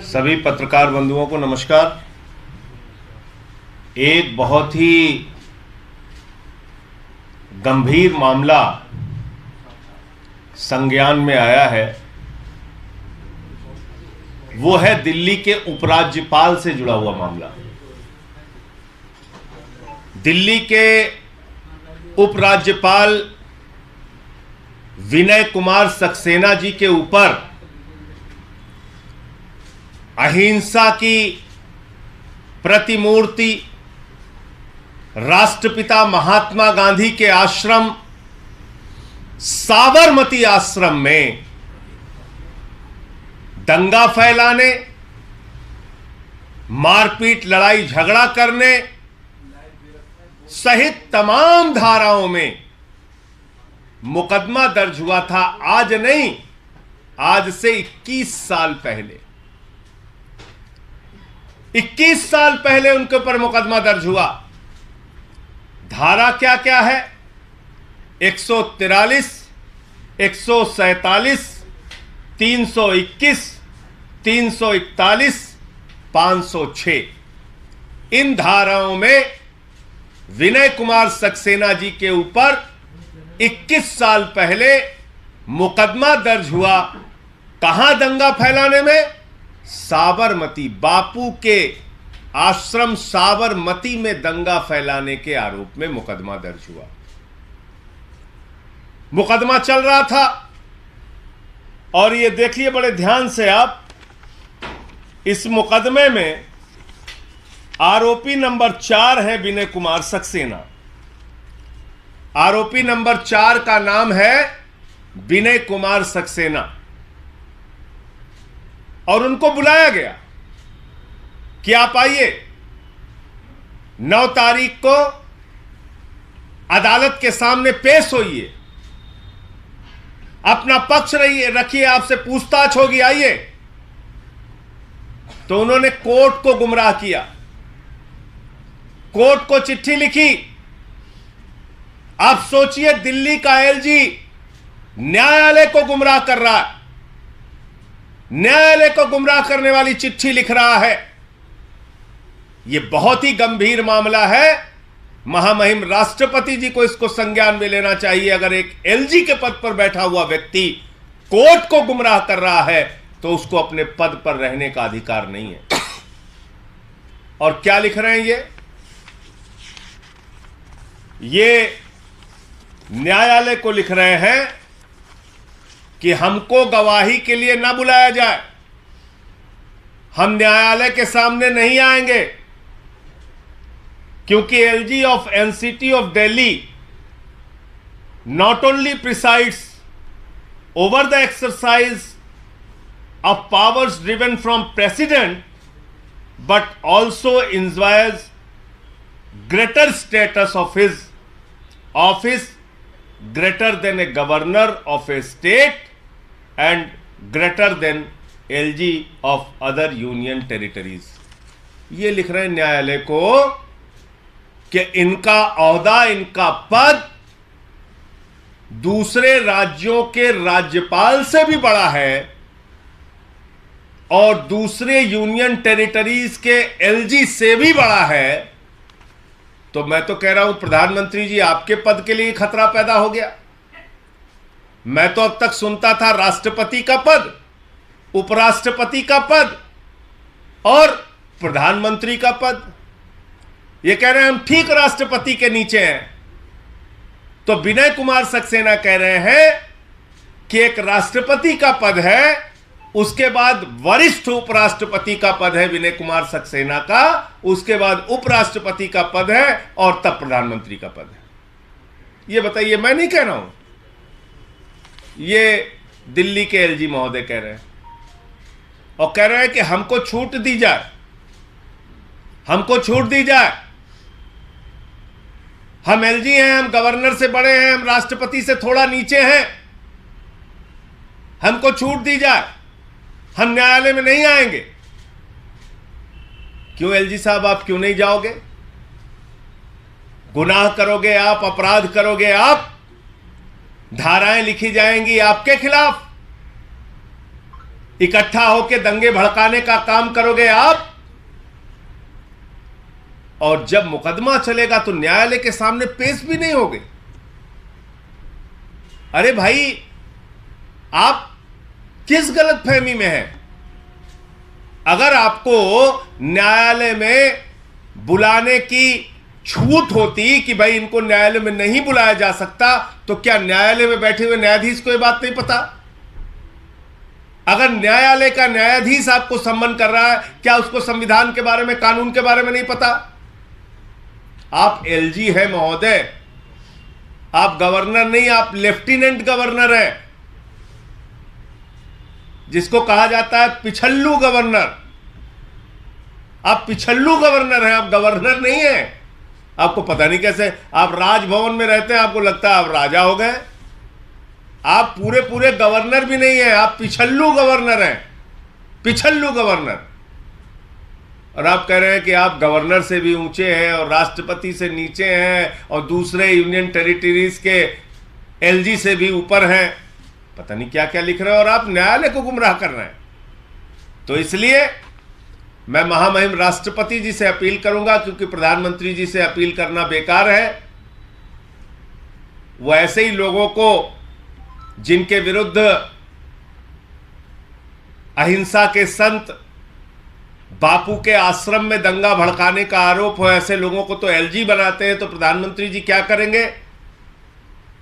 सभी पत्रकार बंधुओं को नमस्कार। एक बहुत ही गंभीर मामला संज्ञान में आया है, वो है दिल्ली के उपराज्यपाल से जुड़ा हुआ मामला। दिल्ली के उपराज्यपाल विनय कुमार सक्सेना जी के ऊपर अहिंसा की प्रतिमूर्ति राष्ट्रपिता महात्मा गांधी के आश्रम साबरमती आश्रम में दंगा फैलाने, मारपीट, लड़ाई झगड़ा करने सहित तमाम धाराओं में मुकदमा दर्ज हुआ था। आज नहीं, आज से 21 साल पहले 21 साल पहले उनके ऊपर मुकदमा दर्ज हुआ। धारा क्या क्या है? 143, 147, 321, 341, 506। इन धाराओं में विनय कुमार सक्सेना जी के ऊपर 21 साल पहले मुकदमा दर्ज हुआ। कहां दंगा फैलाने में? साबरमती, बापू के आश्रम साबरमती में दंगा फैलाने के आरोप में मुकदमा दर्ज हुआ। मुकदमा चल रहा था और ये देखिए बड़े ध्यान से आप, इस मुकदमे में आरोपी नंबर 4 है विनय कुमार सक्सेना। आरोपी नंबर 4 का नाम है विनय कुमार सक्सेना और उनको बुलाया गया कि आप आइए, 9 तारीख को अदालत के सामने पेश होइए, अपना पक्ष रखिए, आपसे पूछताछ होगी, आइए। तो उन्होंने कोर्ट को गुमराह किया, कोर्ट को चिट्ठी लिखी। आप सोचिए, दिल्ली का एलजी न्यायालय को गुमराह कर रहा है, न्यायालय को गुमराह करने वाली चिट्ठी लिख रहा है। यह बहुत ही गंभीर मामला है। महामहिम राष्ट्रपति जी को इसको संज्ञान में लेना चाहिए। अगर एक एलजी के पद पर बैठा हुआ व्यक्ति कोर्ट को गुमराह कर रहा है तो उसको अपने पद पर रहने का अधिकार नहीं है। और क्या लिख रहे हैं ये न्यायालय को लिख रहे हैं कि हमको गवाही के लिए ना बुलाया जाए, हम न्यायालय के सामने नहीं आएंगे, क्योंकि LG of NCT of Delhi not only presides over the exercise of powers driven from president but also enjoys greater status of his office greater than a governor of a state and greater than LG of other union territories। ये लिख रहे हैं न्यायालय को कि इनका ओहदा, इनका पद दूसरे राज्यों के राज्यपाल से भी बड़ा है और दूसरे यूनियन टेरिटरीज के एलजी से भी बड़ा है। तो मैं तो कह रहा हूं प्रधानमंत्री जी, आपके पद के लिए खतरा पैदा हो गया। मैं तो अब तक सुनता था राष्ट्रपति का पद, उपराष्ट्रपति का पद और प्रधानमंत्री का पद। ये कह रहे हैं हम ठीक राष्ट्रपति के नीचे हैं। तो विनय कुमार सक्सेना कह रहे हैं कि एक राष्ट्रपति का पद है, उसके बाद वरिष्ठ उपराष्ट्रपति का पद है विनय कुमार सक्सेना का, उसके बाद उपराष्ट्रपति का पद है और तब प्रधानमंत्री का पद है। ये बताइए, मैं नहीं कह रहा हूं, ये दिल्ली के एलजी महोदय कह रहे हैं और कह रहे हैं कि हमको छूट दी जाए, हमको छूट दी जाए। हम एलजी हैं, हम गवर्नर से बड़े हैं, हम राष्ट्रपति से थोड़ा नीचे हैं, हमको छूट दी जाए, हम न्यायालय में नहीं आएंगे। क्यों एलजी साहब, आप क्यों नहीं जाओगे? गुनाह करोगे आप, अपराध करोगे आप, धाराएं लिखी जाएंगी आपके खिलाफ। इकट्ठा होकर दंगे भड़काने का काम करोगे आप, और जब मुकदमा चलेगा तो न्यायालय के सामने पेश भी नहीं होगे। अरे भाई, आप किस गलतफहमी में हैं? अगर आपको न्यायालय में बुलाने की छूट होती कि भाई इनको न्यायालय में नहीं बुलाया जा सकता, तो क्या न्यायालय में बैठे हुए न्यायाधीश को यह बात नहीं पता? अगर न्यायालय का न्यायाधीश आपको सम्मन कर रहा है, क्या उसको संविधान के बारे में, कानून के बारे में नहीं पता? आप एलजी हैं महोदय, आप गवर्नर नहीं, आप लेफ्टिनेंट गवर्नर हैं, जिसको कहा जाता है पिछल्लू गवर्नर। आप पिछल्लू गवर्नर हैं, आप गवर्नर नहीं हैं। आपको पता नहीं कैसे, आप राजभवन में रहते हैं, आपको लगता है आप राजा हो गए। आप पूरे पूरे गवर्नर भी नहीं हैं, आप पिछल्लू गवर्नर हैं, पिछल्लू गवर्नर। और आप कह रहे हैं कि आप गवर्नर से भी ऊंचे हैं और राष्ट्रपति से नीचे हैं और दूसरे यूनियन टेरिटरीज के एलजी से भी ऊपर हैं। पता नहीं क्या क्या लिख रहे हैं, और आप न्यायालय को गुमराह कर रहे हैं। तो इसलिए मैं महामहिम राष्ट्रपति जी से अपील करूंगा, क्योंकि प्रधानमंत्री जी से अपील करना बेकार है। वो ऐसे ही लोगों को जिनके विरुद्ध अहिंसा के संत बापू के आश्रम में दंगा भड़काने का आरोप हो, ऐसे लोगों को तो एलजी बनाते हैं, तो प्रधानमंत्री जी क्या करेंगे?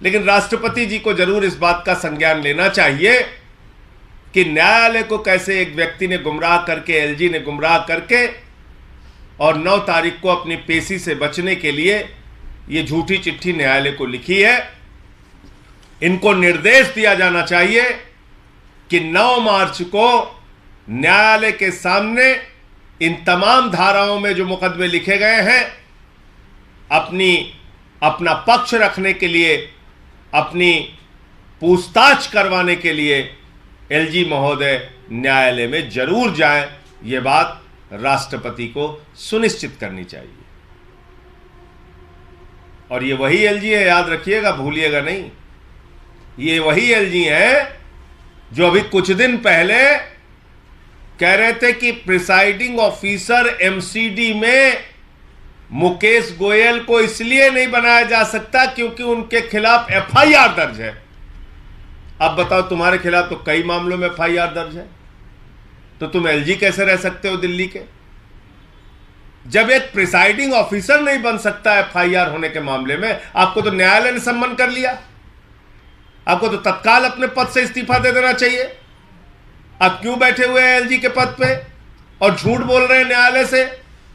लेकिन राष्ट्रपति जी को जरूर इस बात का संज्ञान लेना चाहिए कि न्यायालय को कैसे एक व्यक्ति ने गुमराह करके, एलजी ने गुमराह करके, और 9 तारीख को अपनी पेशी से बचने के लिए ये झूठी चिट्ठी न्यायालय को लिखी है। इनको निर्देश दिया जाना चाहिए कि 9 मार्च को न्यायालय के सामने इन तमाम धाराओं में जो मुकदमे लिखे गए हैं, अपना पक्ष रखने के लिए, अपनी पूछताछ करवाने के लिए एलजी महोदय न्यायालय में जरूर जाएं। यह बात राष्ट्रपति को सुनिश्चित करनी चाहिए। और ये वही एलजी है, याद रखिएगा, भूलिएगा नहीं। ये वही एलजी है जो अभी कुछ दिन पहले कह रहे थे कि प्रिसाइडिंग ऑफिसर एमसीडी में मुकेश गोयल को इसलिए नहीं बनाया जा सकता क्योंकि उनके खिलाफ एफआईआर दर्ज है। अब बताओ, तुम्हारे खिलाफ तो कई मामलों में एफआईआर दर्ज है, तो तुम एलजी कैसे रह सकते हो दिल्ली के? जब एक प्रिसाइडिंग ऑफिसर नहीं बन सकता एफआईआर होने के मामले में, आपको तो न्यायालय ने सम्मन कर लिया। आपको तो तत्काल अपने पद से इस्तीफा दे देना चाहिए। आप क्यों बैठे हुए हैं एलजी के पद पे और झूठ बोल रहे हैं न्यायालय से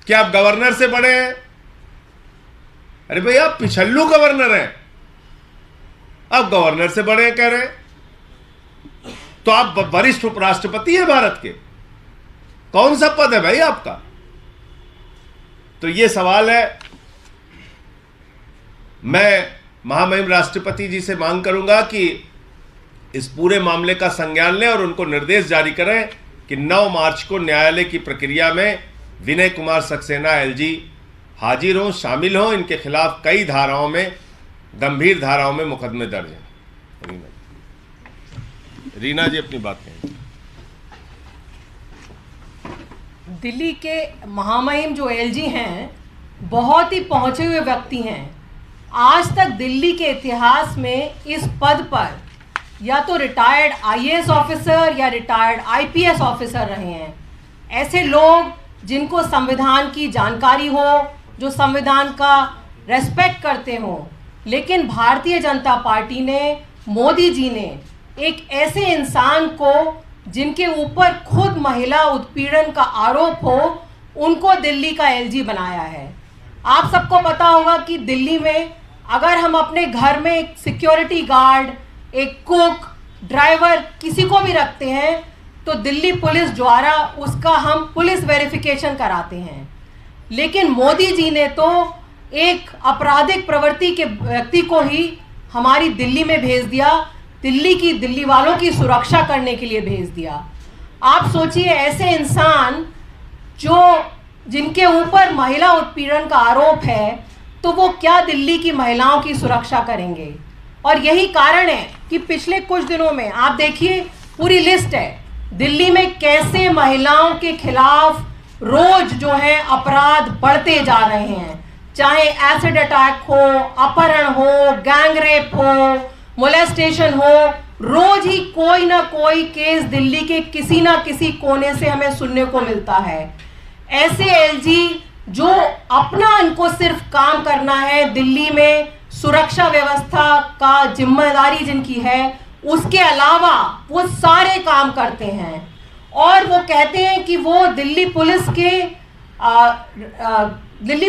कि आप गवर्नर से बड़े हैं? अरे भाई, आप पिछल्लू गवर्नर हैं, आप गवर्नर से बड़े हैं कह रहे हैं, तो आप वरिष्ठ उपराष्ट्रपति हैं भारत के। कौन सा पद है भाई आपका? तो ये सवाल है। मैं महामहिम राष्ट्रपति जी से मांग करूंगा कि इस पूरे मामले का संज्ञान लें और उनको निर्देश जारी करें कि 9 मार्च को न्यायालय की प्रक्रिया में विनय कुमार सक्सेना एलजी हाजिर हों, शामिल हों। इनके खिलाफ कई धाराओं में, गंभीर धाराओं में मुकदमे दर्ज हैं। रीना जी अपनी बात कहें। दिल्ली के महामहिम जो एलजी हैं, बहुत ही पहुंचे हुए व्यक्ति हैं। आज तक दिल्ली के इतिहास में इस पद पर या तो रिटायर्ड आईएएस ऑफिसर या रिटायर्ड आईपीएस ऑफिसर रहे हैं। ऐसे लोग जिनको संविधान की जानकारी हो, जो संविधान का रेस्पेक्ट करते हो। लेकिन भारतीय जनता पार्टी ने, मोदी जी ने एक ऐसे इंसान को जिनके ऊपर खुद महिला उत्पीड़न का आरोप हो, उनको दिल्ली का एलजी बनाया है। आप सबको पता होगा कि दिल्ली में अगर हम अपने घर में एक सिक्योरिटी गार्ड, एक कुक, ड्राइवर किसी को भी रखते हैं तो दिल्ली पुलिस द्वारा उसका हम पुलिस वेरिफिकेशन कराते हैं। लेकिन मोदी जी ने तो एक आपराधिक प्रवृत्ति के व्यक्ति को ही हमारी दिल्ली में भेज दिया, दिल्ली वालों की सुरक्षा करने के लिए भेज दिया। आप सोचिए, ऐसे इंसान जिनके ऊपर महिला उत्पीड़न का आरोप है, तो वो क्या दिल्ली की महिलाओं की सुरक्षा करेंगे? और यही कारण है कि पिछले कुछ दिनों में आप देखिए, पूरी लिस्ट है, दिल्ली में कैसे महिलाओं के खिलाफ रोज जो है अपराध बढ़ते जा रहे हैं, चाहे एसिड अटैक हो, अपहरण हो, गैंग रेप हो, मोलेस्टेशन हो, रोज ही कोई ना कोई केस दिल्ली के किसी ना किसी कोने से हमें सुनने को मिलता है। ऐसे एलजी जो अपना इनको सिर्फ काम करना है, दिल्ली में सुरक्षा व्यवस्था का जिम्मेदारी जिनकी है, उसके अलावा वो सारे काम करते हैं और वो कहते हैं कि वो दिल्ली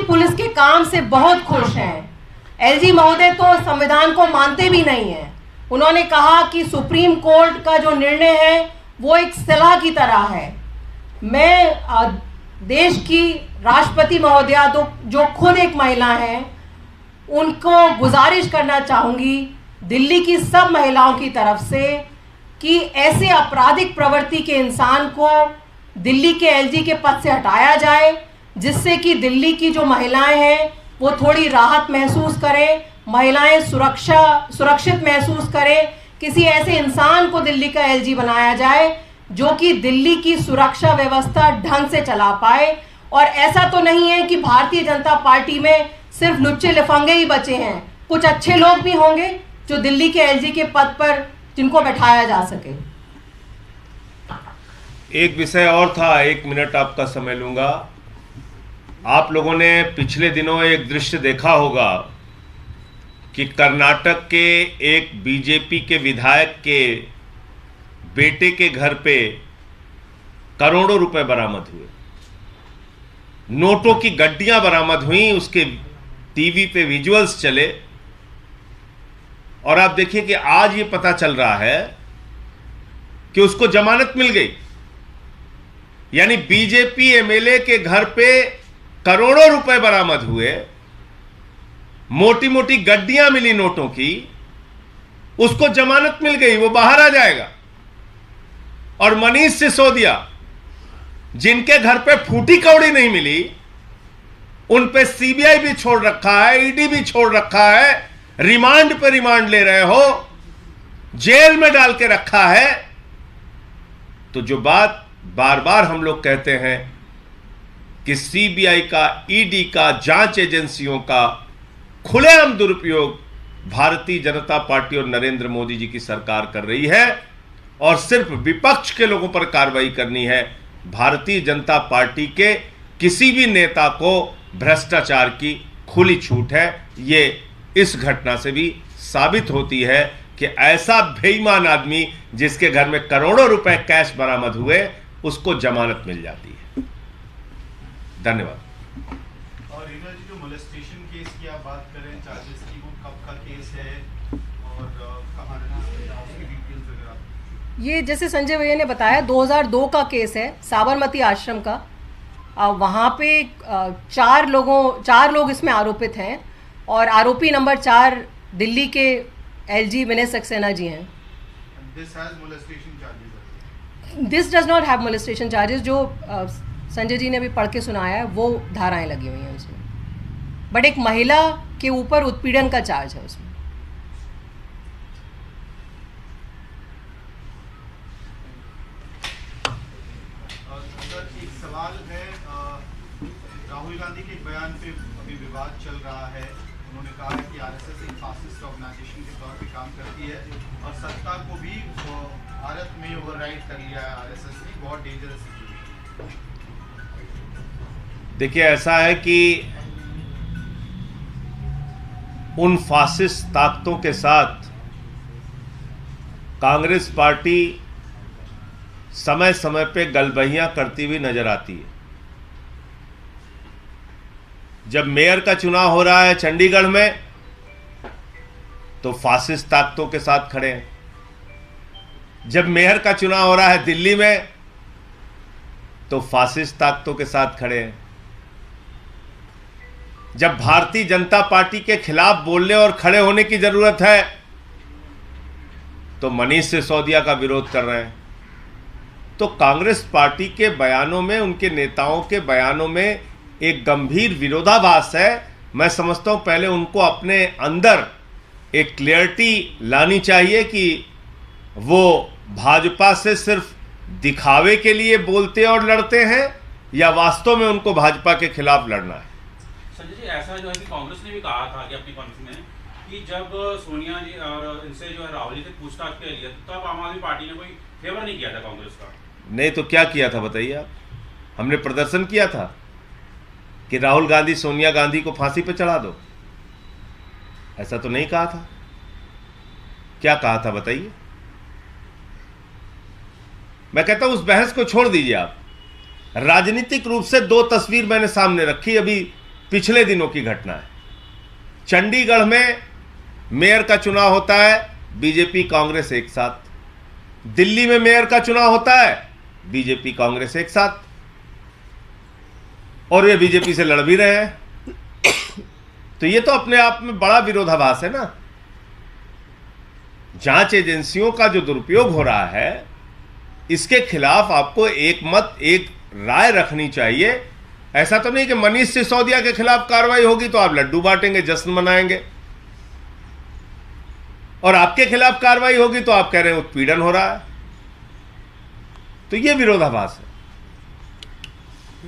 पुलिस के काम से बहुत खुश हैं। एलजी महोदय तो संविधान को मानते भी नहीं हैं। उन्होंने कहा कि सुप्रीम कोर्ट का जो निर्णय है वो एक सलाह की तरह है। मैं देश की राष्ट्रपति महोदया जो खुद एक महिला हैं, उनको गुजारिश करना चाहूँगी दिल्ली की सब महिलाओं की तरफ से कि ऐसे आपराधिक प्रवृत्ति के इंसान को दिल्ली के एलजी के पद से हटाया जाए, जिससे कि दिल्ली की जो महिलाएं हैं वो थोड़ी राहत महसूस करें, महिलाएं सुरक्षित महसूस करें। किसी ऐसे इंसान को दिल्ली का एलजी बनाया जाए जो कि दिल्ली की सुरक्षा व्यवस्था ढंग से चला पाए। और ऐसा तो नहीं है कि भारतीय जनता पार्टी में सिर्फ लुच्चे लफंगे ही बचे हैं, कुछ अच्छे लोग भी होंगे जो दिल्ली के एलजी के पद पर जिनको बैठाया जा सके। एक विषय और था, 1 मिनट आपका समय लूंगा। आप लोगों ने पिछले दिनों एक दृश्य देखा होगा कि कर्नाटक के एक बीजेपी के विधायक के बेटे के घर पे करोड़ों रुपए बरामद हुए, नोटों की गड्डियां बरामद हुई, उसके टीवी पे विजुअल्स चले और आप देखिए कि आज ये पता चल रहा है कि उसको जमानत मिल गई। यानी बीजेपी एमएलए के घर पे करोड़ों रुपए बरामद हुए, मोटी मोटी गड्डियां मिली नोटों की, उसको जमानत मिल गई, वो बाहर आ जाएगा। और मनीष सिसोदिया जिनके घर पे फूटी कौड़ी नहीं मिली, उन पे सीबीआई भी छोड़ रखा है, ईडी भी छोड़ रखा है, रिमांड पे रिमांड ले रहे हो, जेल में डाल के रखा है। तो जो बात बार बार हम लोग कहते हैं कि सीबीआई का, ईडी का, जांच एजेंसियों का खुलेआम दुरुपयोग भारतीय जनता पार्टी और नरेंद्र मोदी जी की सरकार कर रही है और सिर्फ विपक्ष के लोगों पर कार्रवाई करनी है। भारतीय जनता पार्टी के किसी भी नेता को भ्रष्टाचार की खुली छूट है। ये इस घटना से भी साबित होती है कि ऐसा बेईमान आदमी जिसके घर में करोड़ों रुपए कैश बरामद हुए, उसको जमानत मिल जाती है। धन्यवाद। और रीना जी, जो मोलेस्टेशन केस की आप बात करें, चार्जेस की, वो कब का केस है और कहाँ उसकी डिटेल्स वगैरह? ये जैसे संजय भैया ने बताया 2002 का केस है, साबरमती आश्रम का। वहाँ पे 4 लोग इसमें आरोपित हैं और आरोपी नंबर 4 दिल्ली के एलजी विनय सक्सेना जी हैं। This does not have molestation charges. जो संजय जी ने अभी पढ़ के सुनाया है वो धाराएं लगी हुई हैं उसमें, बट एक महिला के ऊपर उत्पीड़न का चार्ज है उसमें। एक सवाल है, राहुल गांधी के बयान पे अभी विवाद चल रहा है। उन्होंने कहा है कि आरएसएस एक फासिस्ट ऑर्गेनाइजेशन के तौर पे काम करती है और सत्ता को भी भारत में ओवरराइड कर लिया है आरएसएस ने, बहुत डेंजरस सिचुएशन। देखिए, ऐसा है कि उन फासिस्ट ताकतों के साथ कांग्रेस पार्टी समय समय पे गलबहियां करती हुई नजर आती है। जब मेयर का चुनाव हो रहा है चंडीगढ़ में, तो फासिस्ट ताकतों के साथ खड़े हैं। जब मेयर का चुनाव हो रहा है दिल्ली में, तो फासिस्ट ताकतों के साथ खड़े हैं। जब भारतीय जनता पार्टी के खिलाफ बोलने और खड़े होने की जरूरत है, तो मनीष सिसोदिया का विरोध कर रहे हैं। तो कांग्रेस पार्टी के बयानों में, उनके नेताओं के बयानों में एक गंभीर विरोधाभास है। मैं समझता हूं पहले उनको अपने अंदर एक क्लियरिटी लानी चाहिए कि वो भाजपा से सिर्फ दिखावे के लिए बोलते और लड़ते हैं या वास्तव में उनको भाजपा के खिलाफ लड़ना है? संजय जी, ऐसा जो है कि कांग्रेस ने भी कहा था कि अपनी कॉन्फ्रेंस में कि जब सोनिया जी और इनसे जो है राहुल जी से पूछताछ के लिए, तब आम आदमी पार्टी ने कोई फेवर नहीं किया था कांग्रेस का। नहीं तो क्या किया था बताइए आप? हमने प्रदर्शन किया था कि राहुल गांधी सोनिया गांधी को फांसी पे चढ़ा दो, ऐसा तो नहीं कहा था। क्या कहा था बताइए? मैं कहता हूं उस बहस को छोड़ दीजिए आप। राजनीतिक रूप से दो तस्वीर मैंने सामने रखी, अभी पिछले दिनों की घटना है। चंडीगढ़ में मेयर का चुनाव होता है, बीजेपी कांग्रेस एक साथ। दिल्ली में मेयर का चुनाव होता है, बीजेपी कांग्रेस एक साथ, और ये बीजेपी से लड़ भी रहे हैं। तो ये तो अपने आप में बड़ा विरोधाभास है ना। जांच एजेंसियों का जो दुरुपयोग हो रहा है, इसके खिलाफ आपको एक मत एक राय रखनी चाहिए। ऐसा तो नहीं कि मनीष सिसोदिया के खिलाफ कार्रवाई होगी तो आप लड्डू बांटेंगे, जश्न मनाएंगे, और आपके खिलाफ कार्रवाई होगी तो आप कह रहे हैं उत्पीड़न हो रहा है। तो यह विरोधाभास है।